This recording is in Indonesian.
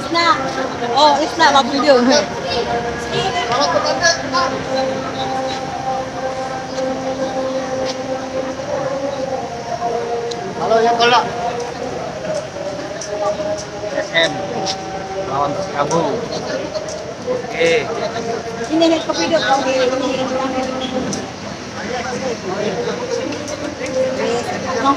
Isna. Oh, Isna mag-video. Halo ya kalau SM lawan Persikabo. Oke. Ini nih ke video kau di ini. No.